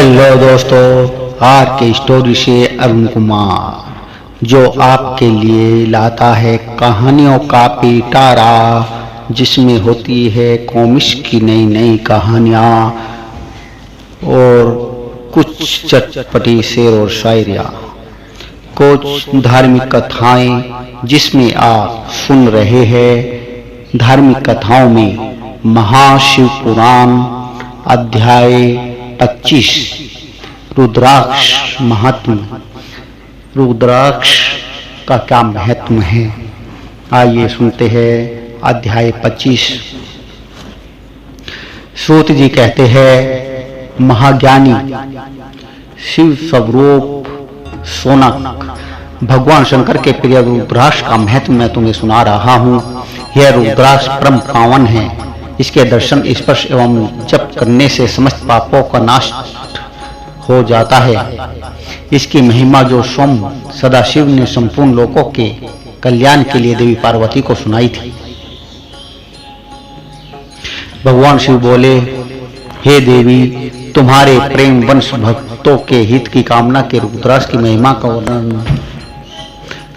Hello दोस्तों, are के story से अरुण कुमार जो आपके लिए लाता है कहानियों का पिटारा, जिसमें होती है कॉमिक्स की नई नई कहानियाँ और कुछ चटपटी शेर और शायरियाँ, कुछ धार्मिक कथाएं जिसमें आप सुन रहे हैं। धार्मिक कथाओं में महाशिव पुराण अध्याय 25 रुद्राक्ष महात्म्य। रुद्राक्ष का क्या महत्व है, आइए सुनते हैं। अध्याय 25। सूत जी कहते हैं, महाज्ञानी शिव स्वरूप सोनक भगवान शंकर के प्रिय रुद्राक्ष का महत्व मैं तुम्हें सुना रहा हूँ। यह रुद्राक्ष परम पावन है। इसके दर्शन, स्पर्श एवं जप करने से समस्त पापों का नाश हो जाता है। इसकी महिमा जो स्वयं सदाशिव ने संपूर्ण लोकों के कल्याण के लिए देवी पार्वती को सुनाई थी। भगवान शिव बोले, हे देवी, तुम्हारे प्रेम वंश भक्तों के हित की कामना के रुद्राक्ष की महिमा का वर्णन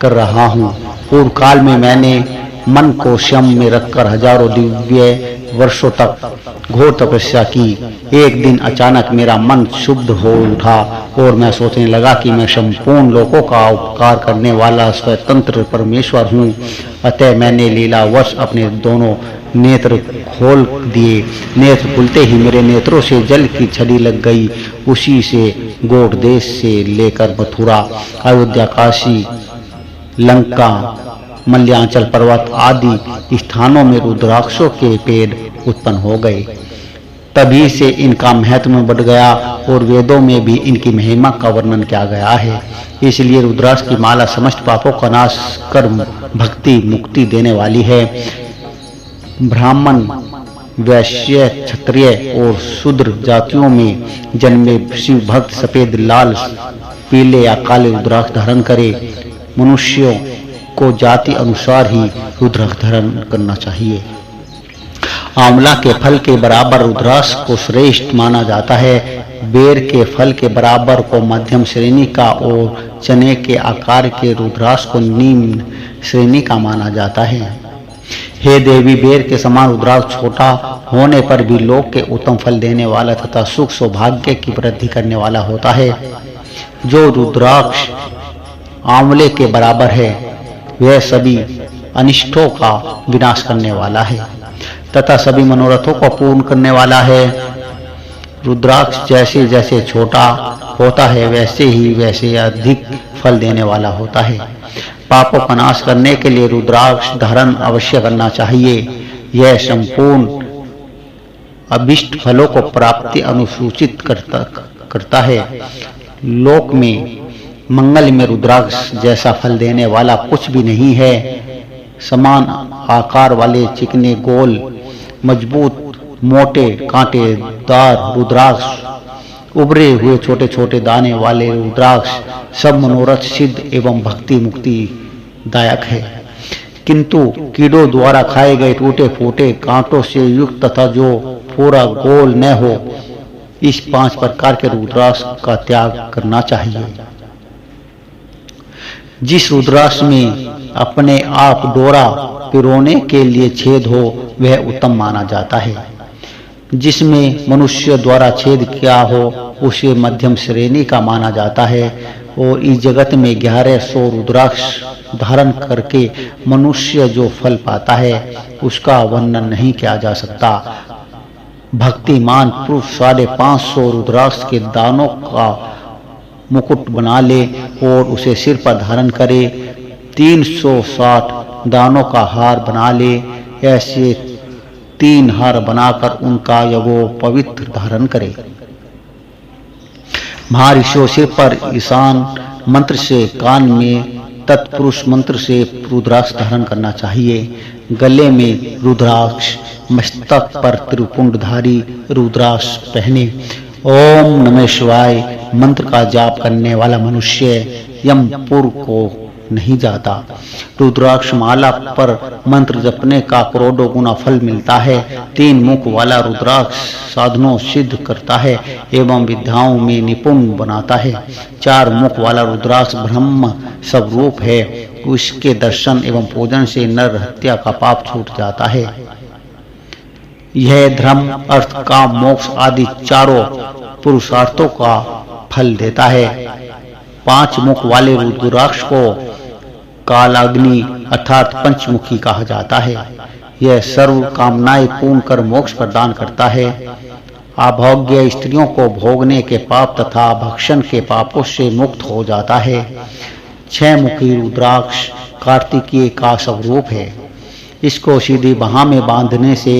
कर रहा हूँ। पूर्व काल में मैंने मन को संयम में रखकर हजारों दिव्य वर्षों तक घोर तपस्या की। एक दिन अचानक मेरा मन शुद्ध हो उठा और मैं सोचने लगा कि मैं संपूर्ण लोगों का उपकार करने वाला स्वतंत्र परमेश्वर हूँ। अतः मैंने लीलावश अपने दोनों नेत्र खोल दिए। नेत्र खुलते ही मेरे नेत्रों से जल की छड़ी लग गई। उसी से गोड देश से लेकर मथुरा, अयोध्या, काशी, लंका, मल्याचल पर्वत आदि स्थानों में रुद्राक्षों के पेड़ उत्पन्न हो गए। तभी से इनका महत्व बढ़ गया और वेदों में भी इनकी महिमा का वर्णन किया गया है। इसलिए रुद्राक्ष की माला समस्त पापों का नाश कर भक्ति मुक्ति देने वाली है। ब्राह्मण, वैश्य, क्षत्रिय और शूद्र जातियों में जन्मे शिव भक्त सफेद, लाल, पीले या काले रुद्राक्ष धारण करे। मनुष्यों को जाति अनुसार ही रुद्राक्ष धारण करना चाहिए। आंवला के फल के बराबर रुद्राक्ष को श्रेष्ठ माना जाता है। बेर के फल के बराबर को मध्यम श्रेणी का और चने के आकार के रुद्राक्ष को निम्न श्रेणी का माना जाता है। हे देवी, बेर के समान रुद्राक्ष छोटा होने पर भी लोक के उत्तम फल देने वाला तथा सुख सौभाग्य की वृद्धि करने वाला होता है। जो रुद्राक्ष आंवले के बराबर है वह सभी अनिष्टों का विनाश करने वाला है तथा सभी मनोरथों को पूर्ण करने वाला है। रुद्राक्ष जैसे जैसे छोटा होता है वैसे अधिक फल देने वाला होता है। पापों का नाश करने के लिए रुद्राक्ष धारण अवश्य करना चाहिए। यह संपूर्ण अभिष्ट फलों को प्राप्ति अनुसूचित करता है। लोक में मंगल में रुद्राक्ष जैसा फल देने वाला कुछ भी नहीं है। समान आकार वाले चिकने, गोल, मजबूत, मोटे, कांटेदार रुद्राक्ष, उभरे हुए छोटे छोटे दाने वाले रुद्राक्ष सब मनोरथ सिद्ध एवं भक्ति मुक्ति दायक है। किंतु कीड़ों द्वारा खाए गए टूटे फूटे, कांटों से युक्त तथा जो पूरा गोल न हो, इस 5 प्रकार के रुद्राक्ष का त्याग करना चाहिए। जिस रुद्राक्ष में अपने आप डोरा पिरोने के लिए छेद हो वह उत्तम माना जाता है। जिसमें मनुष्य द्वारा छेद किया हो उसे मध्यम श्रेणी का माना जाता है। और इस जगत में 1100 रुद्राक्ष धारण करके मनुष्य जो फल पाता है उसका वर्णन नहीं किया जा सकता। भक्तिमान पुरुष 550 रुद्राक्ष के दानों का मुकुट बना ले और उसे सिर पर धारण करे। 360 दानों का हार बना ले। ऐसे 3 हार बनाकर उनका यगो पवित्र धारण करे। महर्षियों सिर पर ईशान मंत्र से, कान में तत्पुरुष मंत्र से रुद्राक्ष धारण करना चाहिए। गले में रुद्राक्ष, मस्तक पर त्रिपुंडधारी रुद्राक्ष पहने। ओम नमः शिवाय मंत्र का जाप करने वाला मनुष्य यमपुर को नहीं जाता। रुद्राक्ष माला पर मंत्र जपने का करोड़ों गुना फल मिलता है। 3 मुख वाला रुद्राक्ष साधनों सिद्ध करता है एवं विद्याओं में निपुण बनाता है। 4 मुख वाला रुद्राक्ष ब्रह्म स्वरूप है। उसके दर्शन एवं पूजन से नर हत्या का पाप छूट जाता है। यह धर्म, अर्थ, काम, मोक्ष आदि चारों पुरुषार्थों का फल देता है। 5 मुख वाले रुद्राक्ष को कालाग्नि अर्थात पंचमुखी कहा जाता है। यह सर्व कामनाएं पूर्ण कर मोक्ष प्रदान करता है। अभोग्य स्त्रियों को भोगने के पाप तथा भक्षण के पापों से मुक्त हो जाता है। 6 मुखी रुद्राक्ष कार्तिकेय का स्वरूप है। इसको सीधी बाह में बांधने से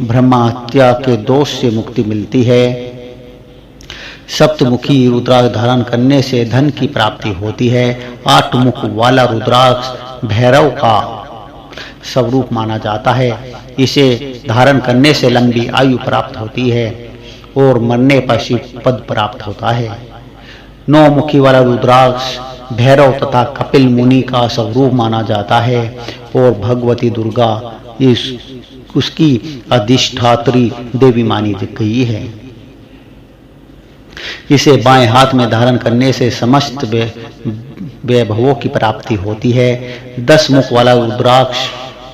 ब्रह्मा हत्या के दोष से मुक्ति मिलती है। सप्तमुखी रुद्राक्ष धारण करने से धन की प्राप्ति होती है। 8 मुख वाला रुद्राक्ष भैरव का स्वरूप माना जाता है। इसे धारण करने से लंबी आयु प्राप्त होती है और मरने पर शिव पद प्राप्त होता है। 9 मुखी वाला रुद्राक्ष भैरव तथा कपिल मुनि का स्वरूप माना जाता है और भगवती दुर्गा उसकी अधिष्ठात्री देवी मानी गई है। इसे बाएं हाथ में धारण करने से समस्त वैभवों की प्राप्ति होती है। 10 मुख वाला रुद्राक्ष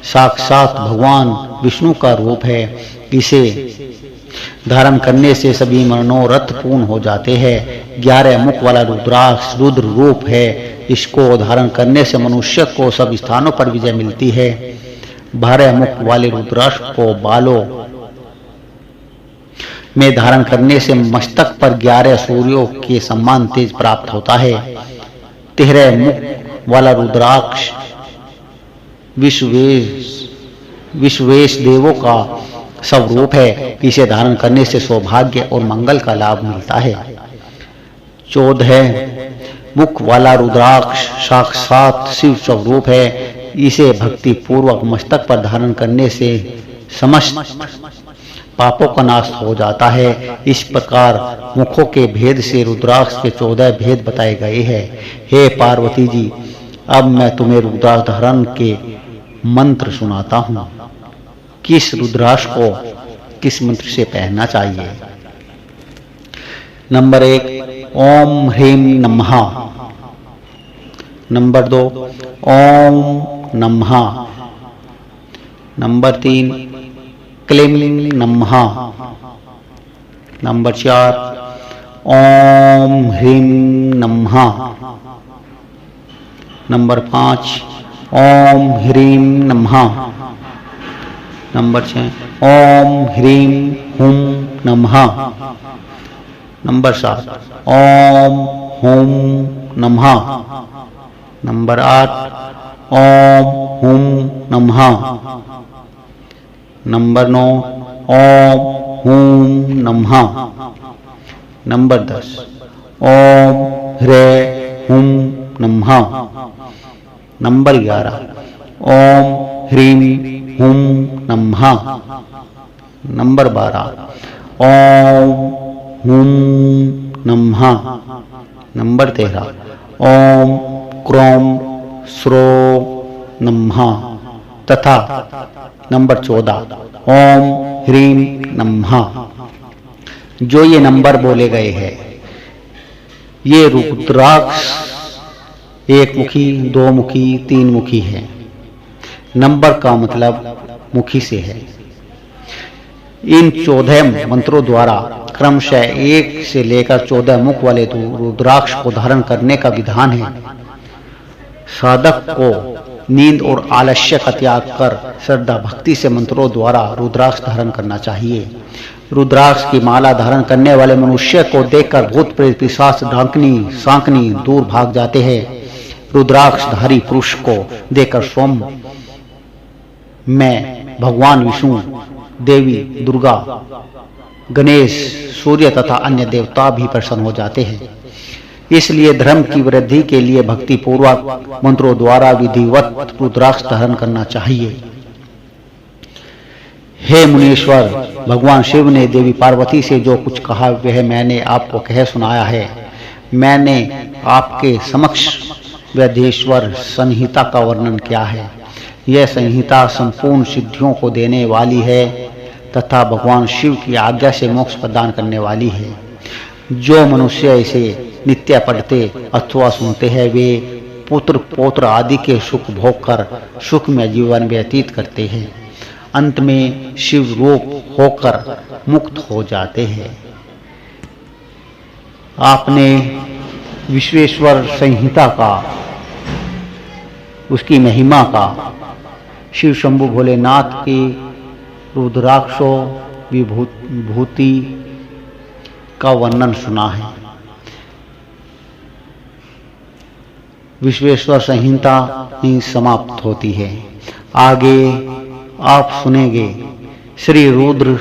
साक्षात भगवान विष्णु का रूप है। इसे धारण करने से सभी मनोरथ पूर्ण हो जाते हैं। 11 मुख वाला रुद्राक्ष रुद्र रूप है। इसको धारण करने से मनुष्य को सब स्थानों पर विजय मिलती है। 12 मुख वाले रुद्राक्ष को बालों में धारण करने से मस्तक पर 11 सूर्यों के समान तेज प्राप्त होता है। 13 मुख वाला रुद्राक्ष विश्वेश देवों का स्वरूप है। इसे धारण करने से सौभाग्य और मंगल का लाभ मिलता है। 14 मुख वाला रुद्राक्ष साक्षात शिव स्वरूप है। इसे भक्ति पूर्वक मस्तक पर धारण करने से समस्त पापों का नाश हो जाता है। इस प्रकार मुखों के भेद से रुद्राक्ष के 14 भेद बताए गए हैं। हे पार्वती जी, अब मैं तुम्हें रुद्राक्ष धारण के मंत्र सुनाता हूँ। किस रुद्राक्ष को किस मंत्र से पहनना चाहिए? नंबर 1 ओम ह्रीं नमः। नंबर 2 ओम नमः। नंबर 3 क्लीं नमः। नंबर 4 ओम ह्रीं नमः। नंबर 5 ओम ह्रीं नमः। नंबर 6 ओम ह्रीं हुं नमः। नंबर 7 ओम हुं नमः। नंबर 8 ओम हुं नमः। नंबर 9 ओम हुं नमः। नंबर 10 ओम ह्रीं हुं नमः। नंबर 11 ओम ह्रीं हुं नमः। नंबर 12 ओम हुं नमः। नंबर 13 ओम क्रों स्रों नमः तथा नंबर 14 ओम ह्रीं नमः। जो ये नंबर बोले गए हैं, ये रुद्राक्ष 1 मुखी, 2 मुखी, 3 मुखी है। नंबर का मतलब मुखी से है। इन 14 मंत्रों द्वारा क्रमशः 1 से लेकर 14 मुख वाले रुद्राक्ष को धारण करने का विधान है। साधक को नींद और आलस्य का त्याग कर श्रद्धा भक्ति से मंत्रों द्वारा रुद्राक्ष धारण करना चाहिए। रुद्राक्ष की माला धारण करने वाले मनुष्य को देखकर भूत प्रेत पिशाच डांकनी सांकनी दूर भाग जाते हैं। रुद्राक्षधारी पुरुष को देखकर स्वयं मैं भगवान विष्णु, देवी दुर्गा, गणेश, सूर्य तथा अन्य देवता भी प्रसन्न हो जाते हैं। इसलिए धर्म की वृद्धि के लिए भक्ति पूर्वक मंत्रों द्वारा विधिवत रुद्राक्ष धारण करना चाहिए। हे मुनीश्वर, भगवान शिव ने देवी पार्वती से जो कुछ कहा वह मैंने आपको कह सुनाया है। मैंने आपके समक्ष वैदेश्वर संहिता का वर्णन किया है। यह संहिता संपूर्ण सिद्धियों को देने वाली है तथा भगवान शिव की आज्ञा से मोक्ष प्रदान करने वाली है। जो मनुष्य इसे नित्य पढ़ते अथवा सुनते हैं वे पुत्र पौत्र आदि के सुख भोग कर सुख में जीवन व्यतीत करते हैं। अंत में शिव रूप होकर मुक्त हो जाते हैं। आपने विश्वेश्वर संहिता का, उसकी महिमा का, शिव शंभु भोलेनाथ की रुद्राक्षो विभूति का वर्णन सुना है। विश्वेश्वर संहिता ही समाप्त होती है। आगे आप सुनेंगे श्री रुद्र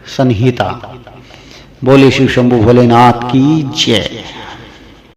संहिता। बोले शिव शंभु भोलेनाथ की जय।